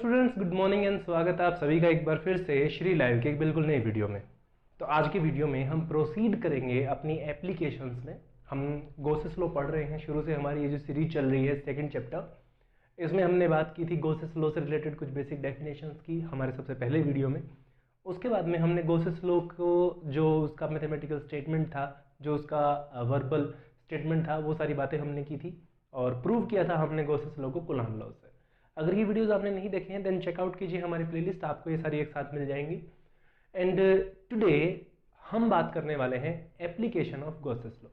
Students, good morning and स्वागत है आप सभी का एक बार फिर से श्री लाइव के एक बिल्कुल नई वीडियो में। तो आज की वीडियो में हम प्रोसीड करेंगे अपनी एप्लीकेशंस में। हम गॉसेस लॉ पढ़ रहे हैं, शुरू से हमारी ये जो सीरीज चल रही है सेकंड चैप्टर, इसमें हमने बात की थी गॉसेस लॉ से रिलेटेड कुछ बेसिक डेफिनेशंस की हमारे सबसे पहले वीडियो में। उसके बाद में हमने गॉसेस लॉ को जो उसका मैथमेटिकल स्टेटमेंट था, जो उसका वर्बल स्टेटमेंट था, वो सारी बातें हमने की थी और प्रूव किया था हमने गॉसेस लॉ को कूलॉम लॉ से। अगर ये वीडियोस आपने नहीं देखे हैं देन चेकआउट कीजिए हमारी प्लेलिस्ट, आपको ये सारी एक साथ मिल जाएंगी। एंड टुडे हम बात करने वाले हैं एप्लीकेशन ऑफ गॉसेस लॉ।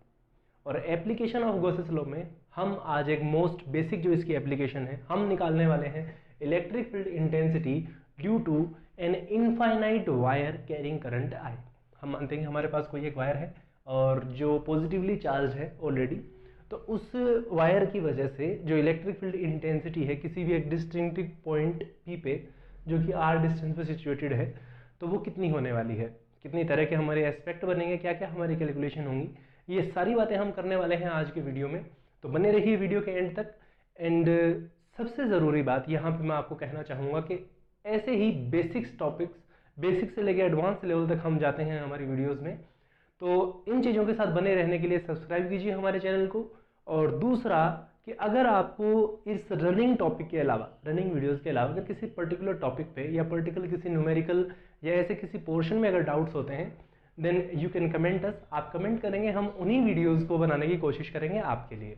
और एप्लीकेशन ऑफ गॉसेस लॉ में हम आज एक मोस्ट बेसिक जो इसकी एप्लीकेशन है हम निकालने वाले हैं electric field intensity due to an infinite wire carrying current I. हम मानते हैं हमारे पास कोई एक वायर है और जो पॉजिटिवली चार्ज है ऑलरेडी, तो उस वायर की वजह से जो इलेक्ट्रिक फील्ड इंटेंसिटी है किसी भी एक डिस्टिंक्टिव पॉइंट पी पे जो कि आर डिस्टेंस पे सिचुएटेड है, तो वो कितनी होने वाली है, कितनी तरह के हमारे एस्पेक्ट बनेंगे, क्या क्या हमारी कैलकुलेशन होंगी, ये सारी बातें हम करने वाले हैं आज के वीडियो में। तो बने रहिए वीडियो के एंड तक। एंड सबसे ज़रूरी बात यहाँ पे मैं आपको कहना चाहूँगा कि ऐसे ही बेसिक्स टॉपिक्स, बेसिक से लेकर एडवांस लेवल तक हम जाते हैं हमारी वीडियोज़ में। तो इन चीज़ों के साथ बने रहने के लिए सब्सक्राइब कीजिए हमारे चैनल को। और दूसरा कि अगर आपको इस रनिंग टॉपिक के अलावा, रनिंग वीडियोस के अलावा अगर किसी पर्टिकुलर टॉपिक पे या पर्टिकुलर किसी न्यूमेरिकल या ऐसे किसी पोर्शन में अगर डाउट्स होते हैं देन यू कैन कमेंट अस। आप कमेंट करेंगे, हम उन्हीं वीडियोस को बनाने की कोशिश करेंगे आपके लिए।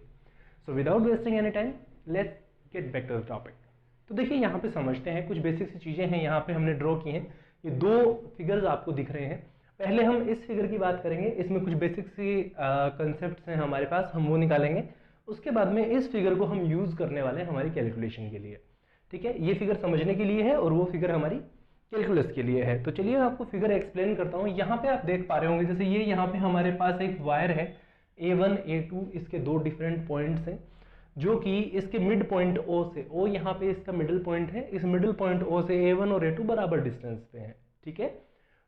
So without wasting any time let's get back to the topic. तो देखिए यहाँ पे समझते हैं, कुछ बेसिक सी चीज़ें हैं यहाँ पे हमने ड्रॉ की हैं। ये दो फिगर्स आपको दिख रहे हैं। पहले हम इस फिगर की बात करेंगे, इसमें कुछ बेसिक सी कंसेप्ट्स हैं हमारे पास, हम वो निकालेंगे। उसके बाद में इस फिगर को हम यूज करने वाले हैं हमारी कैलकुलेशन के लिए। ठीक है, ये फिगर समझने के लिए है और वो फिगर हमारी कैलकुलस के लिए है। तो चलिए मैं आपको फिगर एक्सप्लेन करता हूँ। यहाँ पे आप देख पा रहे होंगे, जैसे ये यहाँ पे हमारे पास एक वायर है A1 A2, इसके दो डिफरेंट पॉइंट्स हैं जो कि इसके मिड पॉइंट O से, O यहाँ पे इसका मिडिल पॉइंट है, इस मिडिल पॉइंट O से A1 और A2 बराबर डिस्टेंस पे है। ठीक है,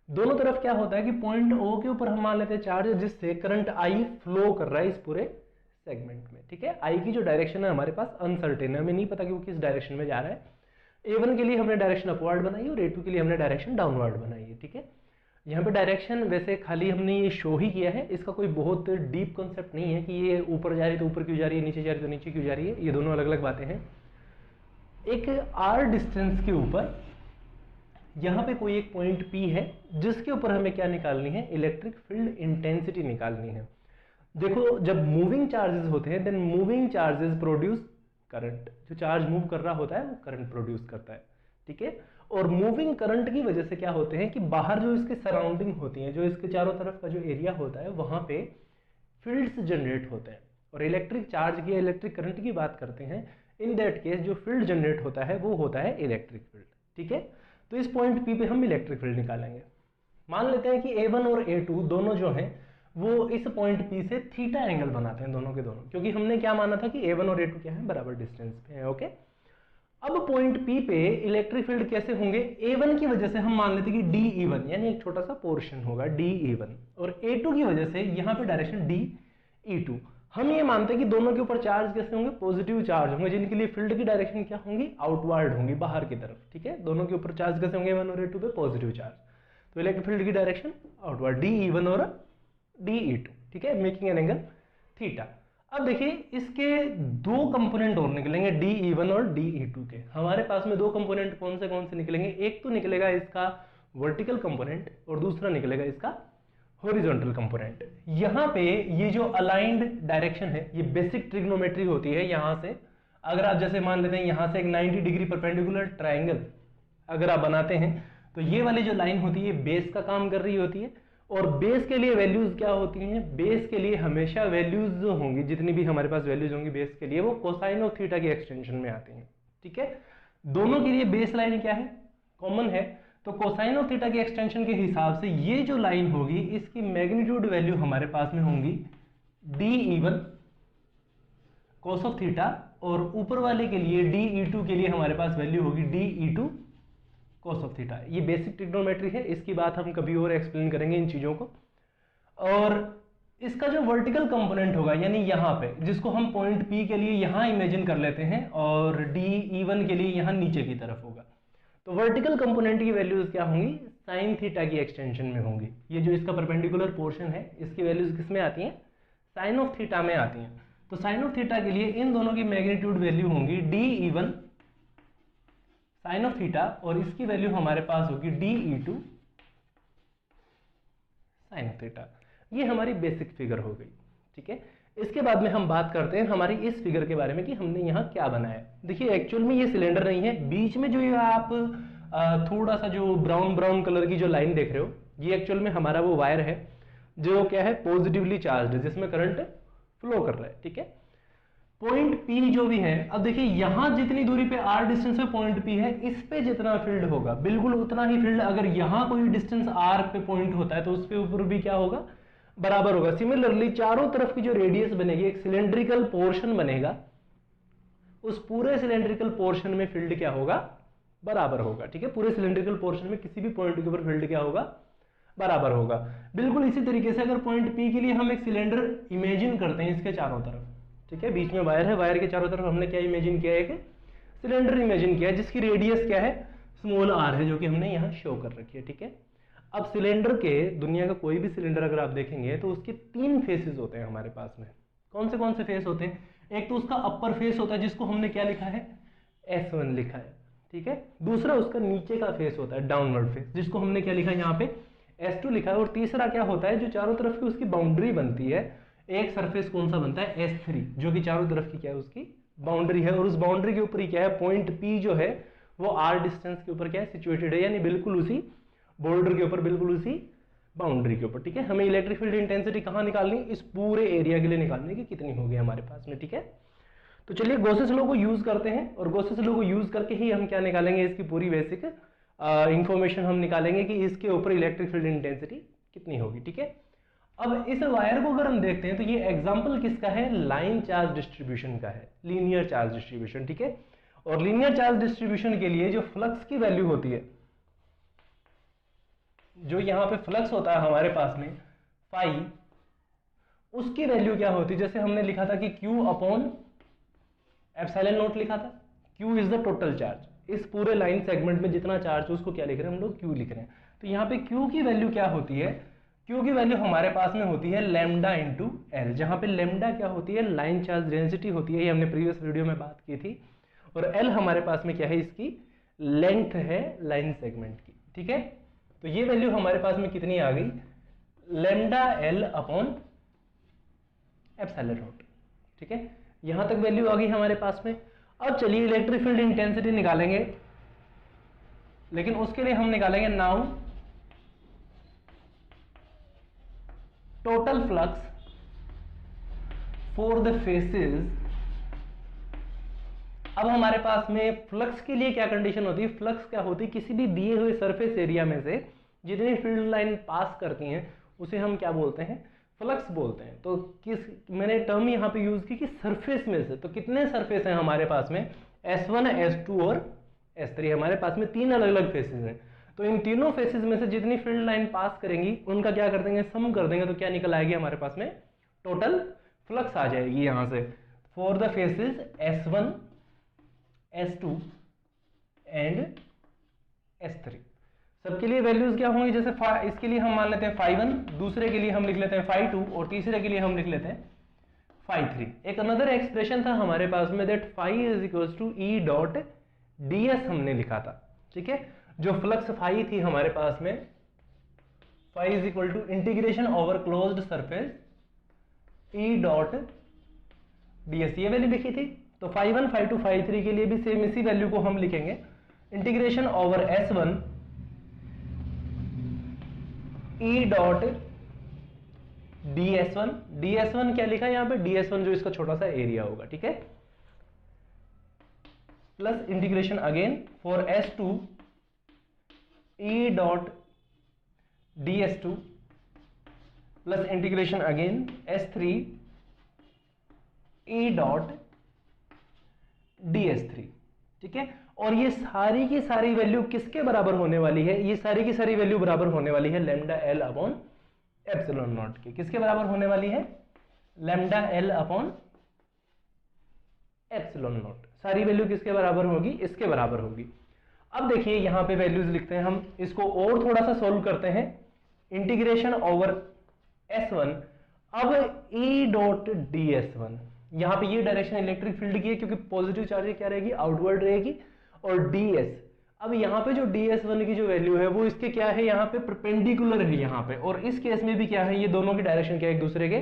दोनों तरफ क्या होता है कि पॉइंट O के ऊपर हम मान लेते हैं चार्ज, जिससे करंट I फ्लो कर रहा है इस पूरे सेगमेंट में। ठीक है, I की जो डायरेक्शन है हमारे पास अनसर्टेन है, हमें नहीं पता कि वो किस डायरेक्शन में जा रहा है। A1 के लिए हमने डायरेक्शन अपवर्ड बनाई और A2 के लिए हमने डायरेक्शन डाउनवर्ड बनाई है। ठीक है, यहाँ पे डायरेक्शन वैसे खाली हमने ये शो ही किया है, इसका कोई बहुत डीप कॉन्सेप्ट नहीं है कि ये ऊपर जा रही है तो ऊपर क्यों जा रही है, नीचे जा रही है तो नीचे क्यों जा रही है, ये दोनों अलग अलग बातें हैं। एक R डिस्टेंस के ऊपर यहाँ पे कोई एक पॉइंट P है जिसके ऊपर हमें क्या निकालनी है, इलेक्ट्रिक फील्ड इंटेंसिटी निकालनी है। देखो, जब मूविंग चार्जेस होते हैं then moving charges produce current. जो चार्ज मूव कर रहा होता है वो करंट प्रोड्यूस करता है। ठीक है, और मूविंग करंट की वजह से क्या होते हैं कि बाहर जो इसके सराउंडिंग होती है, जो इसके चारों तरफ का जो एरिया होता है, वहां पे फील्ड्स जनरेट होते हैं। और इलेक्ट्रिक चार्ज की, इलेक्ट्रिक करंट की बात करते हैं, इन दैट केस जो फील्ड जनरेट होता है वो होता है इलेक्ट्रिक फील्ड। ठीक है, तो इस पॉइंट P पे हम इलेक्ट्रिक फील्ड निकालेंगे। मान लेते हैं कि A1 और A2 दोनों जो हैं वो इस पॉइंट P से थीटा एंगल बनाते हैं दोनों के दोनों, क्योंकि हमने क्या माना था कि A1 और A2 क्या है, बराबर डिस्टेंस पे है। ओके, अब पॉइंट P पे इलेक्ट्रिक फील्ड कैसे होंगे, A1 की वजह से हम मान लेते हैं कि DE1 यानी एक छोटा सा पोर्शन होगा DE1, और A2 की वजह से यहाँ पे डायरेक्शन DE2। हम ये मानते हैं कि दोनों के ऊपर चार्ज कैसे होंगे, पॉजिटिव चार्ज होंगे, जिनके लिए फील्ड की डायरेक्शन क्या होंगी, आउटवर्ड होंगी, बाहर की तरफ। ठीक है, दोनों के ऊपर चार्ज कैसे होंगे, A1 और A2 पे पॉजिटिव चार्ज, तो इलेक्ट्रिक फील्ड की डायरेक्शन आउटवर्ड DE1 और DE2। ठीक है, मेकिंग एन एंगल थीटा। अब देखिए इसके दो कंपोनेंट और निकलेंगे DE1 और DE2 के। हमारे पास में दो कंपोनेंट कौन से निकलेंगे, एक तो निकलेगा इसका वर्टिकल कंपोनेंट और दूसरा निकलेगा इसका हॉरिजॉन्टल कंपोनेंट। यहाँ पे ये जो अलाइंड डायरेक्शन है ये बेसिक ट्रिग्नोमेट्री होती है। यहाँ से अगर आप जैसे मान लेते हैं यहाँ से एक 90 डिग्री परपेंडिकुलर ट्राइंगल अगर आप बनाते हैं तो ये वाली जो लाइन होती है बेस का काम कर रही होती है। और बेस के लिए वैल्यूज क्या होती हैं, बेस के लिए हमेशा वैल्यूज जो होंगी, जितनी भी हमारे पास वैल्यूज होंगी बेस के लिए, वो कोसाइन ऑफ थीटा की एक्सटेंशन में आती हैं। ठीक है, दोनों के लिए बेस लाइन क्या है, कॉमन है, तो कोसाइन ऑफ थीटा की एक्सटेंशन के हिसाब से ये जो लाइन होगी इसकी मैग्नीट्यूड वैल्यू हमारे पास में होंगी DE1 cos ऑफ थीटा, और ऊपर वाले के लिए DE2 के लिए हमारे पास वैल्यू होगी DE2 cos ऑफ थीटा। ये बेसिक ट्रिग्नोमेट्री है, इसकी बात हम कभी और एक्सप्लेन करेंगे इन चीजों को। और इसका जो वर्टिकल कंपोनेंट होगा यानी यहाँ पे, जिसको हम पॉइंट P के लिए यहाँ इमेजिन कर लेते हैं और DE1 के लिए यहाँ नीचे की तरफ होगा, तो वर्टिकल कंपोनेंट की वैल्यूज क्या होंगी, साइन थीटा की एक्सटेंशन में होंगी। ये जो इसका परपेंडिकुलर पोर्शन है इसकी वैल्यूज किस में आती हैं, साइन ऑफ थीटा में आती हैं। तो साइन ऑफ थीटा के लिए इन दोनों की मैग्नीट्यूड वैल्यू होंगी DE1 साइन ऑफ थीटा और इसकी वैल्यू हमारे पास होगी DE2 साइन ऑफ थीटा। ये हमारी बेसिक फिगर हो गई, ठीक है। इसके बाद में हम बात करते हैं हमारी इस फिगर के बारे में कि हमने यहाँ क्या बनाया। देखिए एक्चुअल में ये सिलेंडर नहीं है, बीच में जो ये आप थोड़ा सा जो ब्राउन कलर की जो लाइन देख रहे हो, ये एक्चुअल में हमारा वो वायर है जो क्या है, पॉजिटिवली चार्ज है, जिसमें करंट फ्लो कर रहा है, ठीक है। पॉइंट P जो भी है, अब देखिए यहां जितनी दूरी पे r डिस्टेंस पे पॉइंट P है, इस पे जितना फील्ड होगा बिल्कुल उतना ही फील्ड अगर यहां कोई डिस्टेंस r पे पॉइंट होता है तो उस पे ऊपर भी क्या होगा, बराबर होगा। सिमिलरली चारों तरफ की जो रेडियस बनेगी, एक सिलेंड्रिकल पोर्शन बनेगा, उस पूरे सिलेंड्रिकल पोर्शन में फील्ड क्या होगा, बराबर होगा, ठीक है। पूरे सिलेंड्रिकल पोर्शन में किसी भी पॉइंट के ऊपर फील्ड क्या होगा, बराबर होगा। बिल्कुल इसी तरीके से अगर पॉइंट P के लिए हम एक सिलेंडर इमेजिन करते हैं इसके चारों तरफ, ठीक है, बीच में वायर है, वायर के चारों तरफ हमने क्या इमेजिन किया है, एक सिलेंडर इमेजिन किया है जिसकी रेडियस क्या है, स्मॉल r है, जो कि हमने यहाँ शो कर रखी है, ठीक है। अब सिलेंडर के, दुनिया का कोई भी सिलेंडर अगर आप देखेंगे तो उसके 3 फेसेस होते हैं हमारे पास में। कौन से फेस होते हैं, एक तो उसका अपर फेस होता है जिसको हमने क्या लिखा है, S1 लिखा है, ठीक है। दूसरा उसका नीचे का फेस होता है, डाउनवर्ड फेस, जिसको हमने क्या लिखा है, यहाँ पे S2 लिखा है। और तीसरा क्या होता है, जो चारों तरफ की उसकी बाउंड्री बनती है, एक सरफेस कौन सा बनता है, S3, जो कि चारों तरफ की क्या है, उसकी बाउंड्री है। और उस बाउंड्री के ऊपर ही क्या है, पॉइंट P जो है वो r डिस्टेंस के ऊपर क्या है, सिचुएटेड है, यानी बिल्कुल उसी बॉर्डर के ऊपर, बिल्कुल उसी बाउंड्री के ऊपर, ठीक है। हमें इलेक्ट्रिक फील्ड इंटेंसिटी कहाँ निकालनी, इस पूरे एरिया के लिए निकालनी कि कितनी होगी हमारे पास में, ठीक है। तो चलिए गॉसेस लॉ को यूज करते हैं और गॉसेस लॉ को यूज करके ही हम क्या निकालेंगे, इसकी पूरी बेसिक इंफॉर्मेशन हम निकालेंगे कि इसके ऊपर इलेक्ट्रिक फील्ड इंटेंसिटी कितनी होगी, ठीक है। अब इस वायर को अगर हम देखते हैं तो ये एग्जांपल किसका है, लाइन चार्ज डिस्ट्रीब्यूशन का है, लीनियर चार्ज डिस्ट्रीब्यूशन, ठीक है। और लीनियर चार्ज डिस्ट्रीब्यूशन के लिए जो फ्लक्स की वैल्यू होती है, जो यहाँ पे फ्लक्स होता है हमारे पास में फाई, उसकी वैल्यू क्या होती है, जैसे हमने लिखा था कि Q अपॉन एप्सिलॉन नॉट लिखा था। Q is the total charge, इस पूरे लाइन सेगमेंट में जितना चार्ज है उसको क्या लिख रहे हैं हम लोग, Q लिख रहे हैं। तो यहाँ पे Q की वैल्यू क्या होती है, Q की वैल्यू हमारे पास में होती है लैम्डा इंटू एल, जहाँ पे लैम्डा क्या होती है, लाइन चार्ज डेंसिटी होती है, ये हमने प्रीवियस वीडियो में बात की थी। और एल हमारे पास में क्या है, इसकी लेंथ है लाइन सेगमेंट की, ठीक है। तो ये वैल्यू हमारे पास में कितनी आ गई, lambda L upon epsilon not, ठीक है। यहां तक वैल्यू आ गई हमारे पास में। अब चलिए इलेक्ट्रिक फील्ड इंटेंसिटी निकालेंगे, लेकिन उसके लिए हम निकालेंगे now total flux for the faces. अब हमारे पास में फ्लक्स के लिए क्या कंडीशन होती है, फ्लक्स क्या होती है, किसी भी दिए हुए सरफेस एरिया में से जितनी फील्ड लाइन पास करती हैं उसे हम क्या बोलते हैं, फ्लक्स बोलते हैं। तो किस, मैंने टर्म यहाँ पे यूज की कि सरफेस में से, तो कितने सरफेस हैं हमारे पास में, S1, S2 और S3, हमारे पास में 3 अलग अलग फेसेस हैं। तो इन तीनों फेसेस में से जितनी फील्ड लाइन पास करेंगी उनका क्या कर देंगे, सम कर देंगे, तो क्या निकल आएगी हमारे पास में, टोटल फ्लक्स आ जाएगी यहां से for the faces S1, S2 and S3। सबके लिए वैल्यूज क्या होंगी, जैसे इसके लिए हम मान लेते हैं phi1, दूसरे के लिए हम लिख लेते हैं phi2 और तीसरे के लिए हम लिख लेते हैं phi3। एक अनदर एक्सप्रेशन था हमारे पास में that phi is equals to E dot ds हमने लिखा था, ठीक है। जो फ्लक्स फाई थी हमारे पास में, phi is equal to integration over closed surface E dot ds, ये वैल्यू लिखी थी। तो phi1, phi2, phi3 के लिए भी सेम इसी वैल्यू को हम लिखेंगे, integration over S1 E dot ds1, ds1 क्या लिखा है यहाँ पे, ds1 जो इसका छोटा सा एरिया होगा, ठीक है, plus integration again for S2 E dot ds2 plus integration again S3 E dot ds3, ठीक है। और ये सारी की सारी वैल्यू किसके बराबर होने वाली है, ये सारी की सारी वैल्यू बराबर होने वाली है lambda L upon epsilon not के। किसके बराबर होने वाली है? Lambda L upon epsilon not. सारी वैल्यू किसके बराबर होगी? इसके बराबर होगी। अब देखिए यहां पे वैल्यूज लिखते हैं हम, इसको और थोड़ा सा सोल्व करते हैं। इंटीग्रेशन ओवर S1, अब E डॉट डी S1, यहां पे ये डायरेक्शन इलेक्ट्रिक फील्ड की है क्योंकि पॉजिटिव चार्ज क्या रहेगी? आउटवर्ड रहेगी। और ds, अब यहाँ पे जो ds1 की जो वैल्यू है वो इसके क्या है? यहाँ पे परपेंडिकुलर है यहाँ पे, और इस केस में भी क्या है? ये दोनों की डायरेक्शन क्या है? एक दूसरे के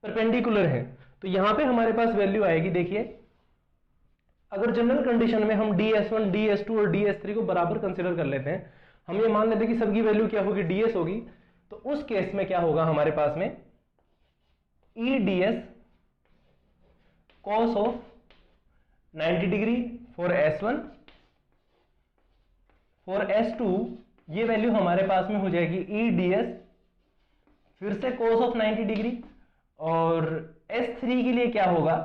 परपेंडिकुलर है। तो यहाँ पे हमारे पास वैल्यू आएगी, देखिए अगर जनरल कंडीशन में हम ds1, ds2 और ds3 को बराबर कंसिडर कर लेते हैं, हम ये मान लेते हैं कि सबकी वैल्यू क्या होगी? ds होगी। तो उस केस में क्या होगा हमारे पास में? e ds cos of 90 degree for S1, for S2 ये वैल्यू हमारे पास में हो जाएगी e ds फिर से cos ऑफ 90 डिग्री, और S3 के लिए क्या होगा?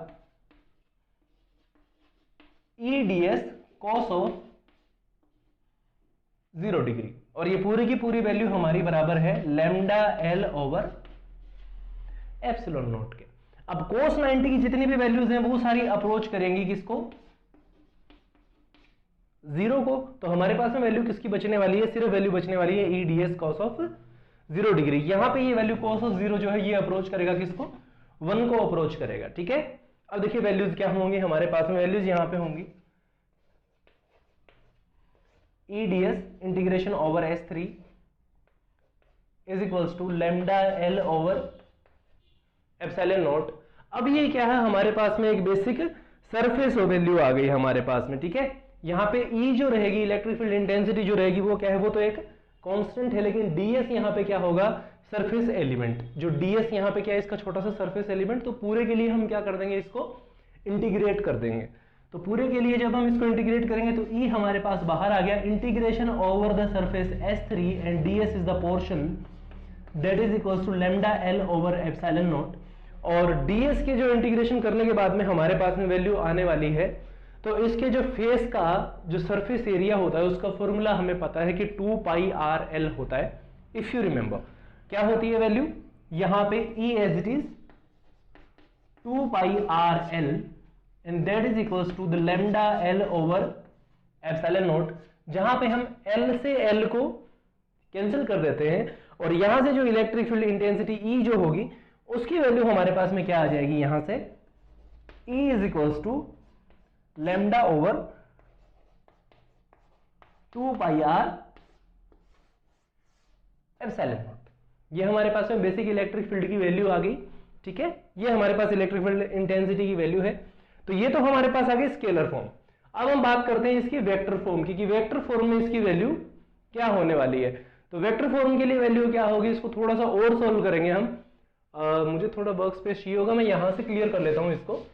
e ds cos of 0 degree. और ये पूरी की पूरी वैल्यू हमारी बराबर है lambda L over epsilon not के। अब cos 90 की जितनी भी वैल्यूज हैं वो सारी अप्रोच करेंगी किसको? 0 को। तो हमारे पास में वैल्यू किसकी बचने वाली है? सिर्फ वैल्यू बचने वाली है e ds cos of 0 degree. यहां पे ये वैल्यू cos ऑफ 0 जो है ये अप्रोच करेगा किसको? 1 को अप्रोच करेगा। ठीक है, अब देखिए वैल्यूज क्या होंगी हमारे पास में? वैल्यूज यहां पे होंगी e ds integration over S3 is equals to lambda L over epsilon naught. अब ये क्या है? हमारे पास में एक बेसिक सरफेस वैल्यू आ गई हमारे पास में। ठीक है, यहाँ पे E जो रहेगी, इलेक्ट्रिक फील्ड इंटेंसिटी जो रहेगी वो क्या है? वो तो एक कांस्टेंट है, लेकिन ds यहाँ पे क्या होगा? Surface element. जो ds यहाँ पे क्या है? इसका छोटा सा सरफेस एलिमेंट। तो पूरे के लिए हम क्या कर देंगे? इसको इंटीग्रेट कर देंगे। तो पूरे के लिए जब हम इसको इंटीग्रेट करेंगे तो E हमारे पास बाहर आ गया। Integration over the surface S3 and ds is the portion that is equals to lambda L over epsilon naught. और ds के जो इंटीग्रेशन करने के बाद में हमारे पास में वैल्यू आने वाली है। तो इसके जो फेस का जो सरफेस एरिया होता है उसका फॉर्मूला हमें पता है कि 2 पाई आर एल होता है। इफ यू रिमेंबर क्या होती है वैल्यू? यहां पे E as it is 2 pi R L and that is equals to the lambda L over epsilon naught, जहां पे हम L से L को कैंसिल कर देते हैं, और यहां से जो इलेक्ट्रिक फील्ड इंटेंसिटी E जो होगी उसकी वैल्यू हमारे पास में क्या आ जाएगी? यहां से E is equals to lambda over 2 pi R epsilon naught. ये हमारे पास में बेसिक इलेक्ट्रिक फील्ड की वैल्यू आ गई। ठीक है, ये हमारे पास इलेक्ट्रिक फील्ड इंटेंसिटी की वैल्यू है। तो ये तो हमारे पास आ गई स्केलर फॉर्म। अब हम बात करते हैं इसकी वेक्टर फॉर्म की, कि वेक्टर फॉर्म में इसकी वैल्यू क्या होने वाली है। तो वेक्टर फॉर्म के लिए वैल्यू क्या होगी? इसको थोड़ा सा और सोल्व करेंगे हम। मुझे थोड़ा वर्क स्पेस चाहिए होगा, मैं यहां से क्लियर कर लेता हूं इसको।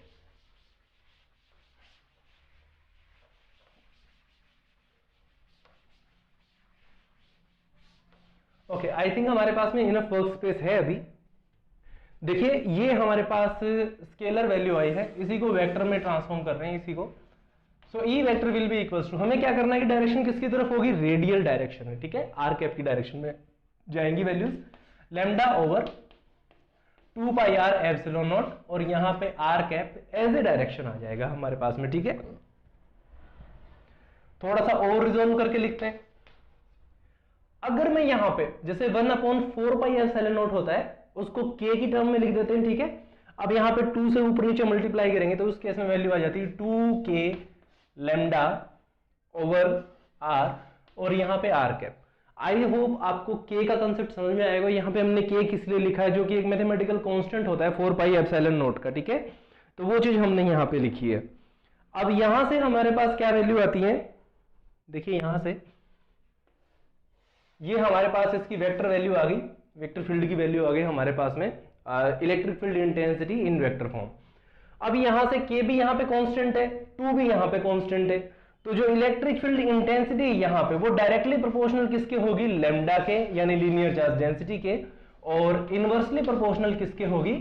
ओके, आई थिंक हमारे पास में इनफ वर्क स्पेस है अभी। देखिए ये हमारे पास स्केलर वैल्यू आई है, इसी को वेक्टर में ट्रांसफॉर्म कर रहे हैं इसी को। So E vector will be equals to, हमें क्या करना है कि डायरेक्शन किसकी तरफ होगी? रेडियल डायरेक्शन में। ठीक है, आर कैप की डायरेक्शन में जाएंगी values. Lambda over 2 pi R epsilon naught, और यहां पे R cap as a direction आ जाएगा हमारे पास में। ठीक है, थोड़ा सा और रिजॉल्व करके लिखते हैं। अगर मैं यहां पे जैसे 1/4 पाई एप्सिलॉन नॉट होता है उसको k की टर्म में लिख देते हैं। ठीक है, अब यहां पे 2 से ऊपर नीचे मल्टीप्लाई करेंगे तो उस केस में वैल्यू आ जाती है 2k लैम्डा ओवर r, और यहां पे r कैप। आई होप आपको k का कंसेप्ट समझ में आएगा। यहां पे हमने k किस लिए लिखा है? जो कि एक मैथमेटिकल कांस्टेंट होता है 4 पाई एप्सिलॉन नॉट का। ठीक है, तो वो चीज हमने यहां पे लिखी है। अब यहां से हमारे पास क्या वैल्यू आती है? देखिए यहां से ये हमारे पास इसकी वेक्टर वैल्यू आ गई, वेक्टर फील्ड की वैल्यू आ गई हमारे पास में, electric field intensity in vector form. अब यहां से k भी यहां पे कांस्टेंट है, 2 भी यहां पे कांस्टेंट है, तो जो इलेक्ट्रिक फील्ड इंटेंसिटी यहां पे वो डायरेक्टली प्रोपोर्शनल किसके होगी? लैम्डा के, यानी लीनियर चार्ज डेंसिटी के, और इनवर्सली प्रोपोर्शनल किसके होगी?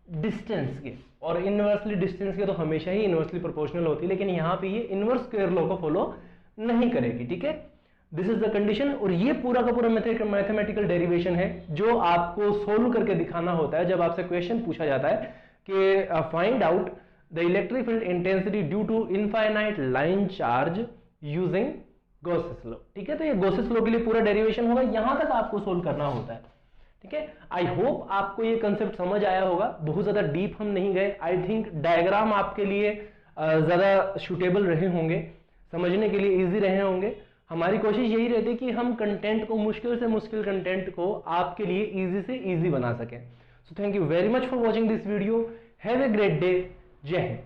डिस्टेंस के। और इनवर्सली डिस्टेंस के तो हमेशा ही इनवर्सली प्रोपोर्शनल होती है, लेकिन यहां पे ये इनवर्स स्क्वायर लॉ को फॉलो नहीं करेगी। ठीक है, दिस इज द कंडीशन। और ये पूरा का पूरा मैथमेटिकल डेरिवेशन है जो आपको सोल्व करके दिखाना होता है जब आपसे क्वेश्चन पूछा जाता है कि find out the electric field intensity due to infinite line charge using Gauss's law. ठीक है, तो ये गॉसेस लॉ के लिए पूरा डेरिवेशन होगा, यहां तक आपको सोल्व करना होता है। ठीक है, आई होप आपको ये कंसेप्ट समझ आया होगा। बहुत ज्यादा डीप हम नहीं गए। आई थिंक डायग्राम आपके लिए ज्यादा सूटेबल रहे होंगे, समझने के लिए इजी रहे होंगे। हमारी कोशिश यही रहती है कि हम कंटेंट को, मुश्किल से मुश्किल कंटेंट को आपके लिए इजी से इजी बना सकें। So thank you very much for watching this video. Have a great day. जय हिंद।